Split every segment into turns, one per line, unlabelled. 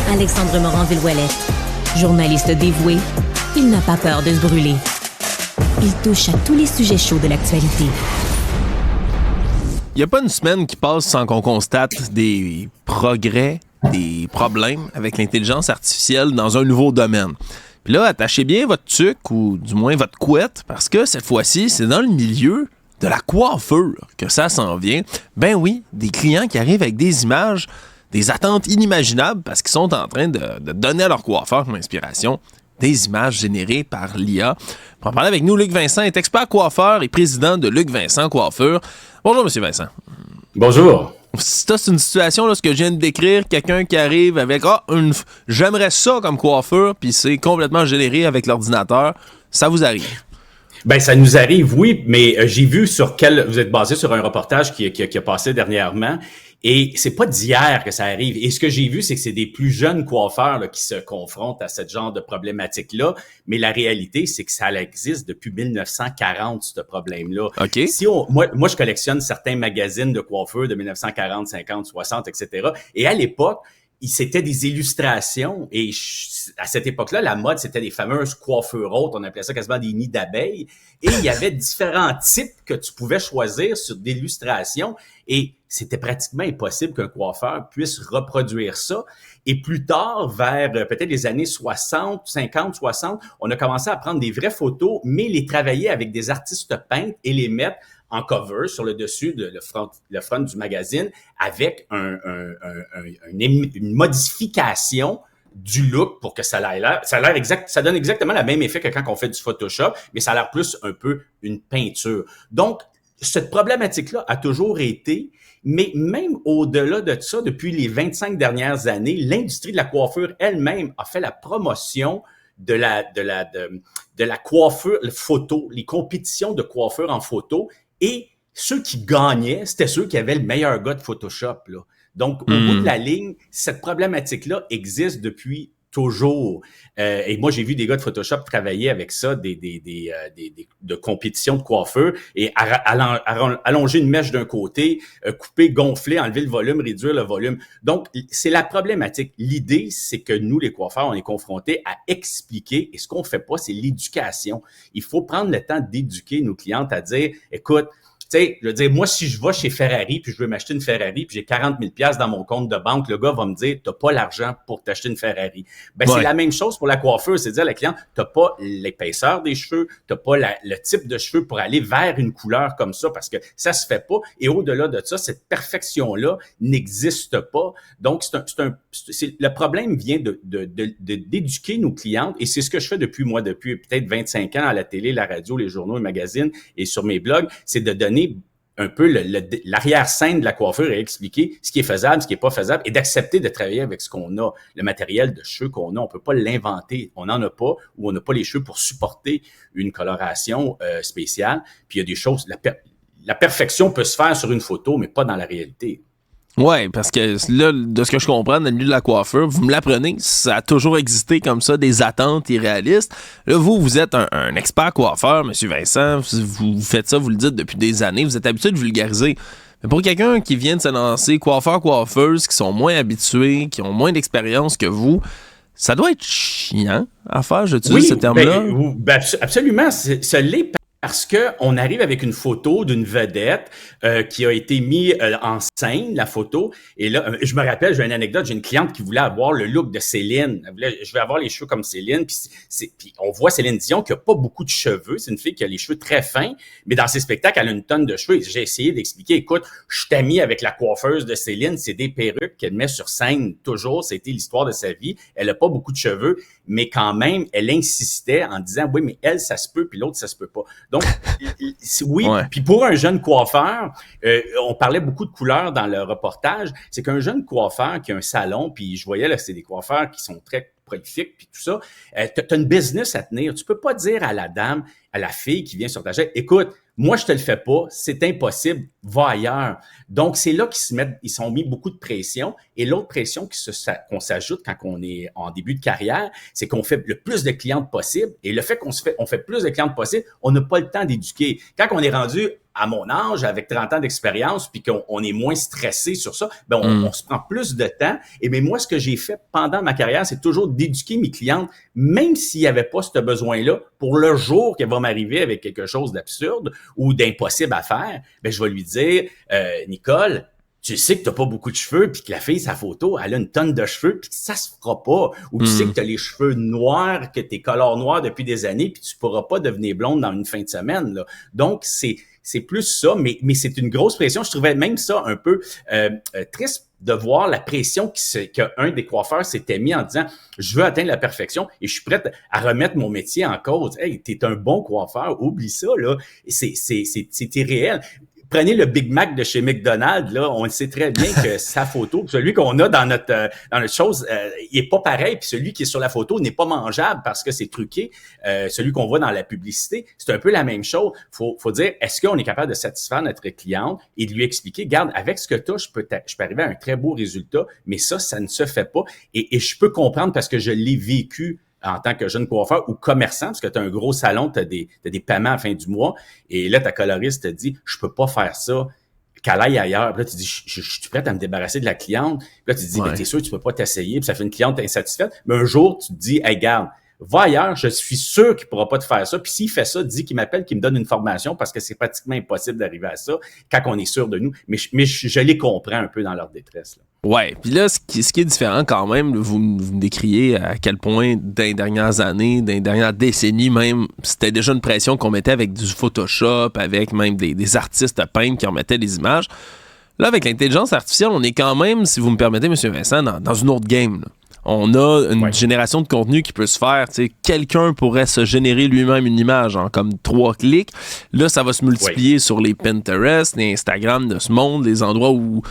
Alexandre Morin-Villouellette. Journaliste dévoué, il n'a pas peur de se brûler. Il touche à tous les sujets chauds de l'actualité.
Il n'y a pas une semaine qui passe sans qu'on constate des progrès, des problèmes avec l'intelligence artificielle dans un nouveau domaine. Puis là, attachez bien votre tuque, ou du moins votre couette, parce que cette fois-ci, c'est dans le milieu de la coiffure que ça s'en vient. Ben oui, des clients qui arrivent avec des images, des attentes inimaginables, parce qu'ils sont en train de donner à leur coiffeur comme inspiration des images générées par l'IA. Pour en parler avec nous, Luc Vincent est expert coiffeur et président de Luc Vincent Coiffure. Bonjour, M. Vincent.
Bonjour.
C'est une situation, là, ce que je viens de décrire, quelqu'un qui arrive avec « j'aimerais ça comme coiffure », puis c'est complètement généré avec l'ordinateur. Ça vous arrive?
Ben, ça nous arrive, oui, mais j'ai vu vous êtes basé sur un reportage qui a passé dernièrement, et c'est pas d'hier que ça arrive. Et ce que j'ai vu, c'est que c'est des plus jeunes coiffeurs là, qui se confrontent à ce genre de problématique-là, mais la réalité, c'est que ça existe depuis 1940, ce problème-là.
OK.
Moi, je collectionne certains magazines de coiffeurs de 1940, 50, 60, etc. Et à l'époque, c'était des illustrations et à cette époque-là, la mode, c'était les fameuses coiffures hautes. On appelait ça quasiment des nids d'abeilles. Et il y avait différents types que tu pouvais choisir sur d'illustrations et c'était pratiquement impossible qu'un coiffeur puisse reproduire ça. Et plus tard, vers peut-être les années 60, 50, 60, on a commencé à prendre des vraies photos, mais les travailler avec des artistes peintres et les mettre en cover sur le dessus de le front du magazine avec une modification du look pour que ça donne exactement le même effet que quand on fait du Photoshop, mais ça a l'air plus un peu une peinture. Donc, cette problématique-là a toujours été, mais même au-delà de ça, depuis les 25 dernières années, l'industrie de la coiffure elle-même a fait la promotion de la coiffure photo, les compétitions de coiffure en photo. Et ceux qui gagnaient, c'était ceux qui avaient le meilleur gars de Photoshop, là. Donc, au bout de la ligne, cette problématique-là existe depuis toujours. Et moi, j'ai vu des gars de Photoshop travailler avec ça, de compétitions de coiffeur et allonger une mèche d'un côté, couper, gonfler, enlever le volume, réduire le volume. Donc, c'est la problématique. L'idée, c'est que nous, les coiffeurs, on est confrontés à expliquer et ce qu'on fait pas, c'est l'éducation. Il faut prendre le temps d'éduquer nos clientes à dire, écoute, tu sais, je veux dire, moi, si je vais chez Ferrari puis je veux m'acheter une Ferrari puis j'ai 40 000 $ dans mon compte de banque, le gars va me dire, t'as pas l'argent pour t'acheter une Ferrari. Ben, c'est la même chose pour la coiffeuse. C'est dire à la cliente, t'as pas l'épaisseur des cheveux, t'as pas le type de cheveux pour aller vers une couleur comme ça parce que ça se fait pas. Et au-delà de ça, cette perfection-là n'existe pas. Donc, le problème vient d'éduquer nos clientes et c'est ce que je fais depuis peut-être 25 ans à la télé, la radio, les journaux, les magazines et sur mes blogs, c'est de donner un peu l'arrière-scène de la coiffure et expliquer ce qui est faisable, ce qui est pas faisable et d'accepter de travailler avec ce qu'on a. Le matériel de cheveux qu'on a, on peut pas l'inventer. On n'en a pas ou on n'a pas les cheveux pour supporter une coloration spéciale. Puis il y a des choses, la perfection peut se faire sur une photo, mais pas dans la réalité.
Ouais, parce que là, de ce que je comprends, dans le milieu de la coiffure, vous me l'apprenez, ça a toujours existé comme ça, des attentes irréalistes. Là, vous êtes un expert coiffeur, M. Vincent, vous faites ça, vous le dites depuis des années, vous êtes habitué de vulgariser. Mais pour quelqu'un qui vient de se lancer, coiffeurs-coiffeuses, qui sont moins habitués, qui ont moins d'expérience que vous, ça doit être chiant à faire, j'utilise ce terme-là.
Absolument, ça l'est. Parce que on arrive avec une photo d'une vedette qui a été mise en scène, la photo. Et là, je me rappelle, j'ai une anecdote, j'ai une cliente qui voulait avoir le look de Céline. Je vais avoir les cheveux comme Céline. Puis on voit Céline Dion qui a pas beaucoup de cheveux. C'est une fille qui a les cheveux très fins, mais dans ses spectacles, elle a une tonne de cheveux. Et j'ai essayé d'expliquer, écoute, je suis amie avec la coiffeuse de Céline. C'est des perruques qu'elle met sur scène toujours. C'était l'histoire de sa vie. Elle a pas beaucoup de cheveux, mais quand même, elle insistait en disant, oui, mais elle, ça se peut, puis l'autre, ça se peut pas. Donc, oui, ouais. Puis pour un jeune coiffeur, on parlait beaucoup de couleurs dans le reportage, c'est qu'un jeune coiffeur qui a un salon, puis je voyais là, c'est des coiffeurs qui sont très prolifiques, puis tout ça, t'as une business à tenir. Tu peux pas dire à la dame, à la fille qui vient sur ta chaise, écoute, moi, je te le fais pas, c'est impossible, va ailleurs. Donc, c'est là ils sont mis beaucoup de pression. Et l'autre pression qu'on s'ajoute quand on est en début de carrière, c'est qu'on fait le plus de clientes possible. Et le fait on fait plus de clientes possible, on n'a pas le temps d'éduquer. Quand on est rendu à mon âge, avec 30 ans d'expérience, puis qu'on est moins stressé sur ça, ben on se prend plus de temps. Et bien moi, ce que j'ai fait pendant ma carrière, c'est toujours d'éduquer mes clientes, même s'il n'y avait pas ce besoin-là, pour le jour qu'elle va m'arriver avec quelque chose d'absurde ou d'impossible à faire, ben je vais lui dire, Nicole, tu sais que t'as pas beaucoup de cheveux, puis que la fille, sa photo, elle a une tonne de cheveux, puis que ça se fera pas. Ou tu sais que t'as les cheveux noirs, que t'es color noir depuis des années, puis tu pourras pas devenir blonde dans une fin de semaine, là. Donc, c'est plus ça, mais c'est une grosse pression. Je trouvais même ça un peu triste de voir la pression qu'un des coiffeurs s'était mis en disant « Je veux atteindre la perfection et je suis prêt à remettre mon métier en cause. » Hey, t'es un bon coiffeur, oublie ça, là. C'est irréel. Prenez le Big Mac de chez McDonald's, là, on le sait très bien que sa photo, celui qu'on a dans notre chose, il est pas pareil, puis celui qui est sur la photo n'est pas mangeable parce que c'est truqué. Celui qu'on voit dans la publicité, c'est un peu la même chose. Faut dire, est-ce qu'on est capable de satisfaire notre cliente et de lui expliquer, garde, avec ce que tu as, je peux arriver à un très beau résultat, mais ça ne se fait pas. Et je peux comprendre parce que je l'ai vécu en tant que jeune coiffeur ou commerçant, parce que tu as un gros salon, tu as des paiements à la fin du mois, et là, ta coloriste te dit, je peux pas faire ça, qu'elle aille ailleurs. Puis là, tu dis, je suis prête à me débarrasser de la cliente. Puis là, tu te dis, ben, t'es sûr que tu peux pas t'essayer, puis ça fait une cliente insatisfaite. Mais un jour, tu te dis, hey, garde, va ailleurs, je suis sûr qu'il pourra pas te faire ça. Puis s'il fait ça, dis qu'il m'appelle, qu'il me donne une formation, parce que c'est pratiquement impossible d'arriver à ça quand on est sûr de nous. Mais je les comprends un peu dans leur détresse, là.
Ouais, puis là, ce qui est différent quand même, vous me décriez à quel point dans les dernières années, dans les dernières décennies même, c'était déjà une pression qu'on mettait avec du Photoshop, avec même des artistes peintres qui remettaient des images. Là, avec l'intelligence artificielle, on est quand même, si vous me permettez, M. Vincent, dans une autre game, là. On a une génération de contenu qui peut se faire. Tu sais, quelqu'un pourrait se générer lui-même une image en comme 3 clics. Là, ça va se multiplier sur les Pinterest, les Instagram de ce monde, les endroits où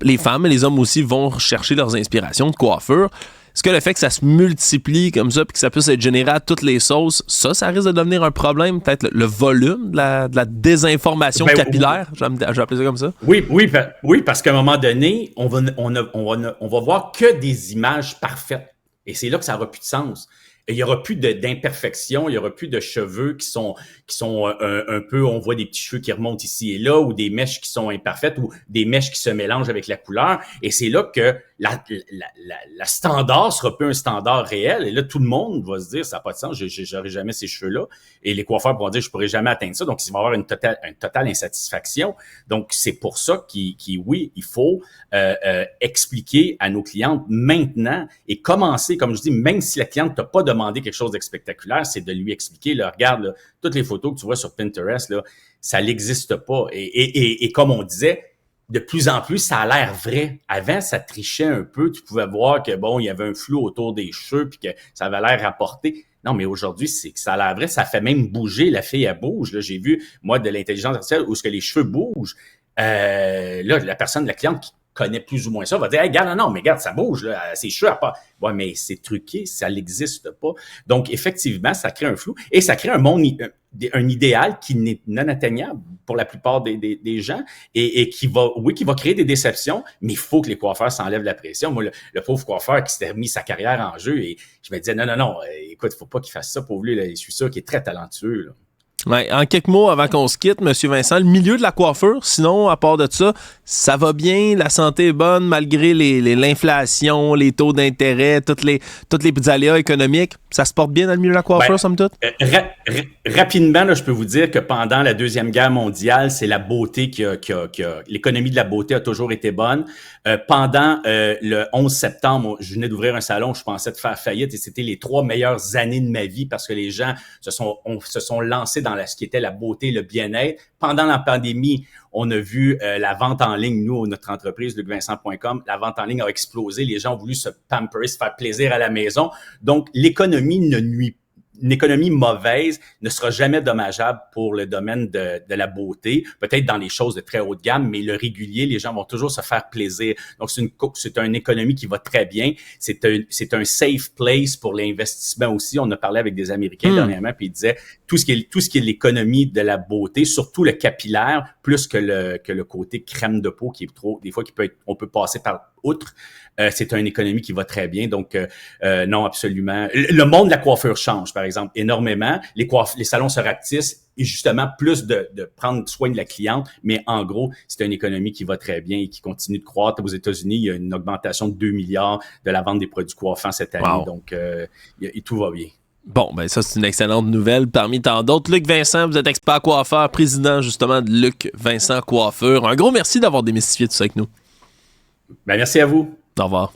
les femmes et les hommes aussi vont chercher leurs inspirations de coiffure. Est-ce que le fait que ça se multiplie comme ça puis que ça puisse être généré à toutes les sauces, ça risque de devenir un problème? Peut-être le volume de la désinformation capillaire? Je vais appeler ça comme ça.
Oui, parce qu'à un moment donné, on va voir que des images parfaites. Et c'est là que ça n'aura plus de sens. Et il y aura plus d'imperfections, il y aura plus de cheveux qui sont un peu, on voit des petits cheveux qui remontent ici et là, ou des mèches qui sont imparfaites, ou des mèches qui se mélangent avec la couleur. Et c'est là que la standard sera plus un standard réel. Et là, tout le monde va se dire, ça n'a pas de sens, j'aurai jamais ces cheveux-là. Et les coiffeurs vont dire, je pourrai jamais atteindre ça. Donc, il va y avoir une totale insatisfaction. Donc, c'est pour ça oui, il faut expliquer à nos clientes maintenant et commencer, comme je dis, même si la cliente t'a pas demandé quelque chose de spectaculaire, c'est de lui expliquer, là, regarde, là, toutes les photos que tu vois sur Pinterest, là, ça n'existe pas. Et comme on disait, de plus en plus, ça a l'air vrai. Avant, ça trichait un peu. Tu pouvais voir que, bon, il y avait un flou autour des cheveux puis que ça avait l'air rapporté. Non, mais aujourd'hui, c'est que ça a l'air vrai. Ça fait même bouger. La fille, elle bouge. Là, j'ai vu, moi, de l'intelligence artificielle où ce que les cheveux bougent. Là, la cliente qui connaît plus ou moins ça va dire, hey, regarde, non, mais regarde, ça bouge, là, ses cheveux à pas. Ouais, mais c'est truqué, ça n'existe pas. Donc, effectivement, ça crée un flou et ça crée un monde, un idéal qui n'est non atteignable pour la plupart des gens et qui va créer des déceptions, mais il faut que les coiffeurs s'enlèvent la pression. Moi, le pauvre coiffeur qui s'était remis sa carrière en jeu et je me disais, non, écoute, il faut pas qu'il fasse ça, pauvre lui, là, je suis sûr qu'il est très talentueux, là.
Ouais, en quelques mots avant qu'on se quitte, M. Vincent, le milieu de la coiffure, sinon, à part de ça va bien, la santé est bonne malgré l'inflation, les taux d'intérêt, toutes les petits aléas économiques. Ça se porte bien dans le milieu de la coiffure, somme toute?
Rapidement, là, je peux vous dire que pendant la Deuxième Guerre mondiale, c'est la beauté l'économie de la beauté a toujours été bonne. Pendant le 11 septembre, je venais d'ouvrir un salon, je pensais de faire faillite et c'était les 3 meilleures années de ma vie parce que les gens se sont lancés dans ce qui était la beauté, le bien-être. Pendant la pandémie, on a vu la vente en ligne, nous, notre entreprise, lucvincent.com, la vente en ligne a explosé. Les gens ont voulu se pamperer, se faire plaisir à la maison. Donc, une économie mauvaise ne sera jamais dommageable pour le domaine de la beauté, peut-être dans les choses de très haut de gamme, mais le régulier, les gens vont toujours se faire plaisir. Donc, c'est une économie qui va très bien. C'est un safe place pour l'investissement aussi. On a parlé avec des Américains dernièrement, puis ils disaient tout ce qui est l'économie de la beauté, surtout le capillaire, plus que le côté crème de peau qui est trop, des fois, on peut passer outre, c'est une économie qui va très bien. Donc, non, absolument. Le monde de la coiffure change, par exemple, énormément. Les salons se rapetissent et justement plus de prendre soin de la cliente. Mais en gros, c'est une économie qui va très bien et qui continue de croître. Aux États-Unis, il y a une augmentation de 2 milliards de la vente des produits coiffants cette année.
Wow.
Donc, tout va bien.
Bon, ben ça, c'est une excellente nouvelle parmi tant d'autres. Luc Vincent, vous êtes expert coiffeur, président justement de Luc Vincent Coiffure. Un gros merci d'avoir démystifié tout ça avec nous.
Ben, merci à vous.
Au revoir.